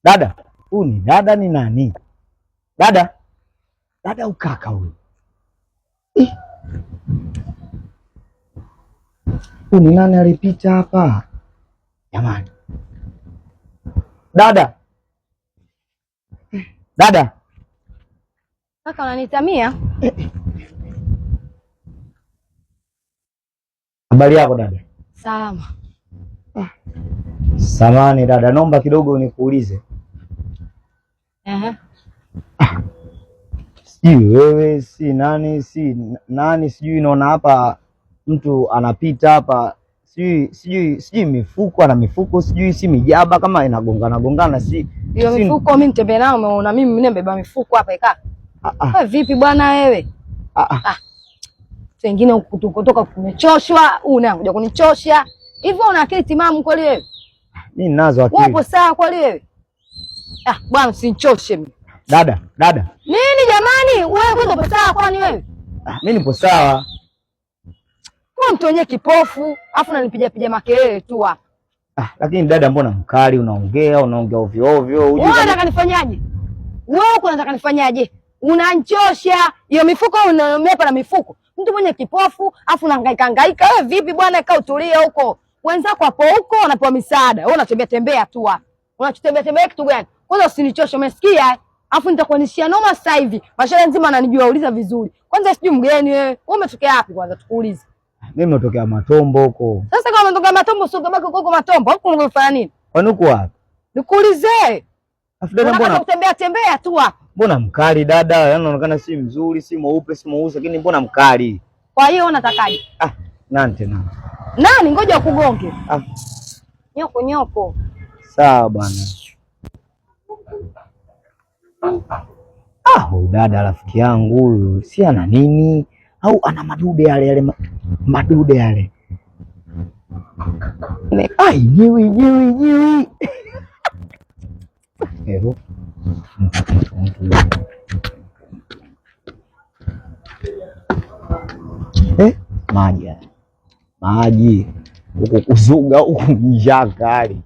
Dada, huyu ni dada ni nani? Dada? Dada ukaka huyu. Huyu ni nani alipita hapa? Jamani. Dada. Dada. Kaka unanitamia? Habari yako dada? Salama. Samahani dada, naomba kidogo nikuulize. Sijui wewe si nani sijui naona hapa mtu anapita hapa sijui mifuko ana mifuko sijui si mijaba kama inagongana hiyo mifuko mimi nitembea nao umeona mimi nimebeba mifuko hapa ika. Wewe vipi bwana wewe? Wengine kutoka kumechoshwa, unakuja kunichosha. Hivyo una akili timamu kweli wewe? Mimi ninazo akili. Upo sawa kweli wewe? Bwana usinichoshe mimi. Dada. Nini jamani? Wewe upo sawa kwani wewe? Mimi nipo sawa. Kwa mtu wenyewe kipofu, afu unanipiga makelele tu hapa. Lakini dada mbona mkali unaongea ovyo ovyo. Wewe unataka nifanyaje? Unataka nifanyaje? Unanchosha. Hiyo mifuko unamepa na mifuko. Mtu mwenye kipofu, afu unahangaika. Wewe vipi bwana, kaa utulia huko. Wenzako hapo huko wanapewa misaada. Wewe unatembea tu hapa. Unatembea kitu gani? Kwanza usinichoshe, umesikia? Afu nitakuoneshia noma sasa hivi. Mashara nzima ananijua, uliza vizuri. Kwanza sijui mgeni wewe. Wewe umetokea wapi kwanza tukuulize? Mimi nimetokea Matombo huko. Sasa kama umetokea Matombo sio kabaki huko Matombo. Huko unafanya nini? Kwani uko wapi? Nikuulize. Afu dada mbona kutembea tu hapa? Mbona mkali dada? Yaani unaonekana si mzuri, si mweupe, si mweusi, lakini mbona mkali? Kwa hiyo unatakaje? Nani tena? Nani ngoja ukugonge. Nyoko. Sawa bwana. Huyu dada rafiki yangu huyu, si ana nini? Au ana madude yale madude yale. Jiwi. Ero. Maji huku kuzuga huku njaa kali.